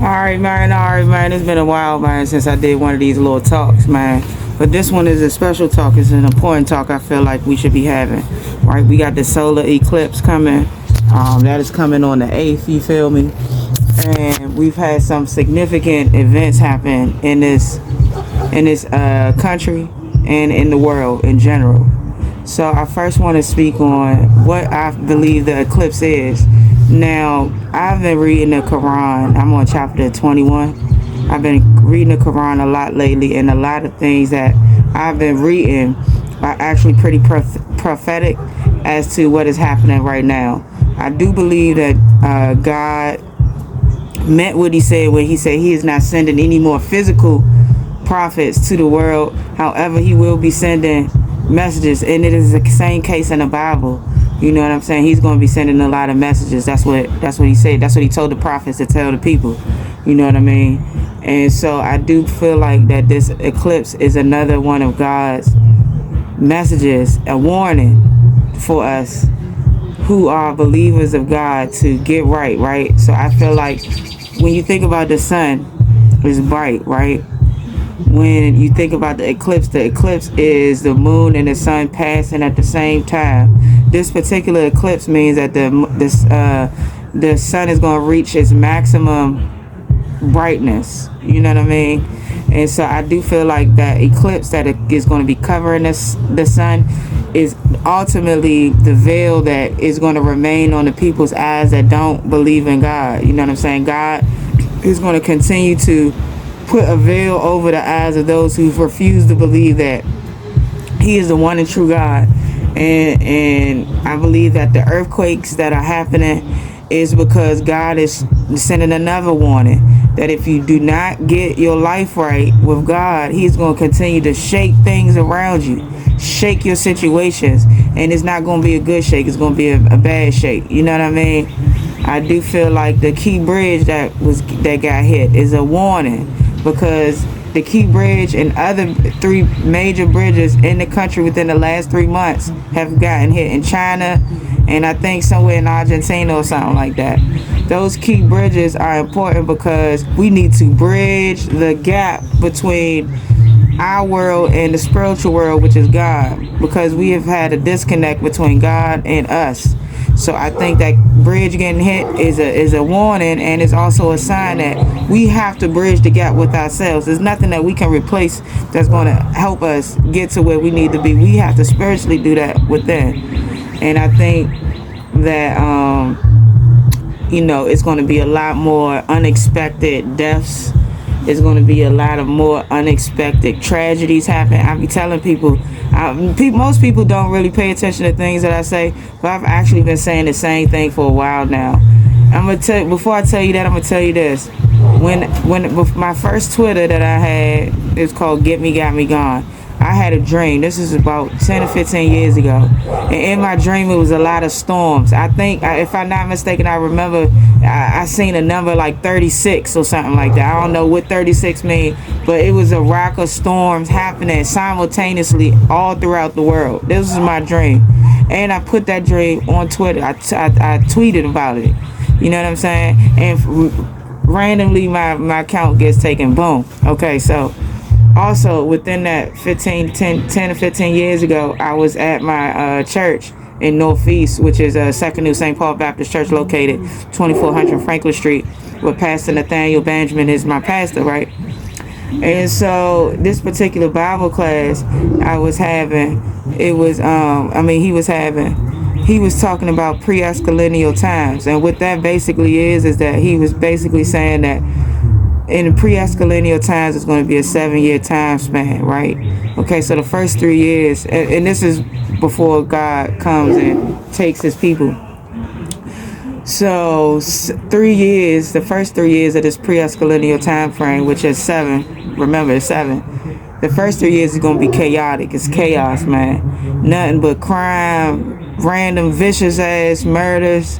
All right, man. It's been a while, man, since I did one of these little talks, man. But this one is a special talk. It's an important talk I feel like we should be having, right? We got the solar eclipse coming. That is coming on the 8th, you feel me? And we've had some significant events happen in this country and in the world in general. So I first want to speak on what I believe the eclipse is. Now, I've been reading the Quran. I'm on chapter 21. I've been reading the Quran a lot lately, and a lot of things that I've been reading are actually pretty prophetic as to what is happening right now. I do believe that God meant what he said when he said he is not sending any more physical prophets to the world. However, he will be sending messages, and it is the same case in the Bible. You know what I'm saying? He's going to be sending a lot of messages. That's what he said. That's what he told the prophets to tell the people. You know what I mean? And so I do feel like that this eclipse is another one of God's messages, a warning for us who are believers of God to get right? So I feel like when you think about the sun, it's bright, right? When you think about the eclipse is the moon and the sun passing at the same time. This particular eclipse means that the sun is going to reach its maximum brightness. You know what I mean? And so I do feel like that eclipse that is going to be covering the sun is ultimately the veil that is going to remain on the people's eyes that don't believe in God. You know what I'm saying? God is going to continue to put a veil over the eyes of those who refuse to believe that he is the one and true God. And I believe that the earthquakes that are happening is because God is sending another warning that if you do not get your life right with God, he's going to continue to shake things around you, shake your situations, and it's not going to be a good shake. It's going to be a bad shake. You know what I mean? I do feel like the Key Bridge that got hit is a warning, because the Key Bridge and other 3 major bridges in the country within the last 3 months have gotten hit in China, and I think somewhere in Argentina or something like that. Those key bridges are important because we need to bridge the gap between our world and the spiritual world, which is God, because we have had a disconnect between God and us. So I think that bridge getting hit is a warning, and it's also a sign that we have to bridge the gap with ourselves. There's nothing that we can replace that's going to help us get to where we need to be. We have to spiritually do that within. And I think that it's going to be a lot more unexpected deaths. It's going to be a lot of more unexpected tragedies happen. I be telling people, most people don't really pay attention to things that I say, but I've actually been saying the same thing for a while now. I'm gonna tell you, before I tell you that, I'm gonna tell you this. With my first Twitter that I had, it's called Get Me Got Me Gone. I had a dream. This is about 10 or 15 years ago. And in my dream, it was a lot of storms. I think, if I'm not mistaken, I remember I seen a number like 36 or something like that. I don't know what 36 means, but it was a rack of storms happening simultaneously all throughout the world. This was my dream. And I put that dream on Twitter. I tweeted about it. You know what I'm saying? And randomly, my account gets taken. Boom. Okay, so also, within that 10 to 15 years ago, I was at my church in Northeast, which is Second New St. Paul Baptist Church, located 2400 Franklin Street, where Pastor Nathaniel Benjamin is my pastor, right? And so this particular Bible class I was having, he was talking about pre-escalinial times. And what that basically is that he was basically saying that in the pre-escalinial times, it's going to be a 7-year time span, right? Okay, so the first 3 years, and this is before God comes and takes his people. So 3 years, the first 3 years of this pre-escalinial time frame, which is 7, remember it's 7. The first 3 years is going to be chaotic. It's chaos, man. Nothing but crime, random vicious ass murders.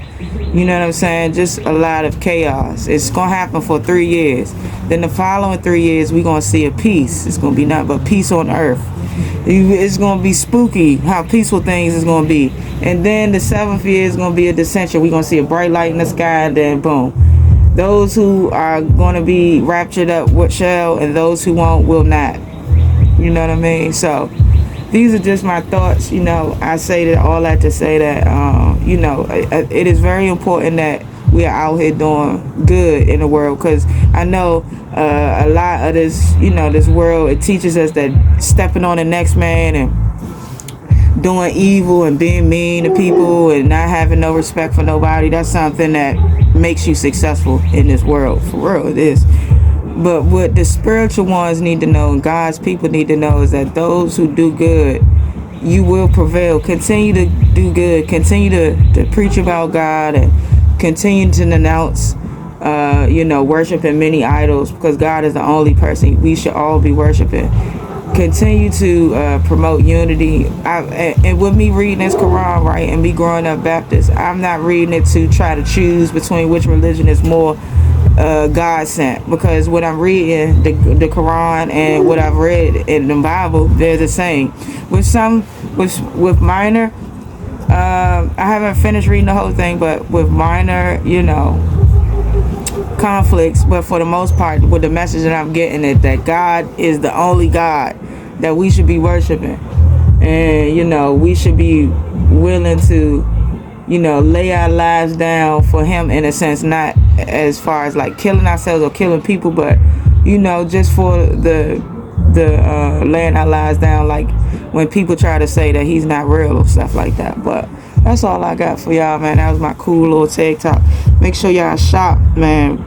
You know what I'm saying? Just a lot of chaos. It's going to happen for 3 years. Then the following 3 years, we're going to see a peace. It's going to be nothing but peace on earth. It's going to be spooky how peaceful things is going to be. And then the 7th year is going to be a dissension. We're going to see a bright light in the sky, and then boom. Those who are going to be raptured up shall, and those who won't will not. You know what I mean? So these are just my thoughts. I say that all that to say that it is very important that we are out here doing good in the world, because I know a lot of this world, it teaches us that stepping on the next man and doing evil and being mean to people and not having no respect for nobody, that's something that makes you successful in this world. For real, it is. But what the spiritual ones need to know and God's people need to know is that those who do good, you will prevail. Continue to do good. Continue to preach about God, and continue to denounce worshiping many idols, because God is the only person we should all be worshiping. Continue to promote unity. And with me reading this Quran, right, and me growing up Baptist, I'm not reading it to try to choose between which religion is more God sent, because what I'm reading, the Quran and what I've read in the Bible, they're the same. With minor, I haven't finished reading the whole thing, but with minor, conflicts, but for the most part, with the message that I'm getting, is that God is the only God that we should be worshiping, and we should be willing to lay our lives down for him, in a sense, not as far as like killing ourselves or killing people, but just for the laying our lives down, like when people try to say that he's not real or stuff like that. But that's all I got for y'all, man. That was my cool little TikTok. Make sure y'all shop, man.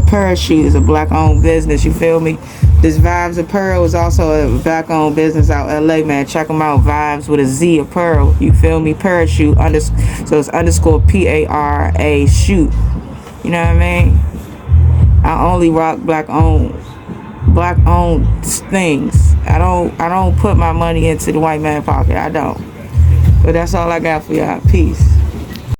Parachute is a black-owned business, you feel me? This Vibes Apparel is also a black-owned business out LA, man. Check them out. Vibes with a Z Apparel, you feel me? Parachute, so it's underscore PARA shoot. You know what I mean? I only rock black-owned things. I don't put my money into the white man pocket. I don't. But that's all I got for y'all. Peace.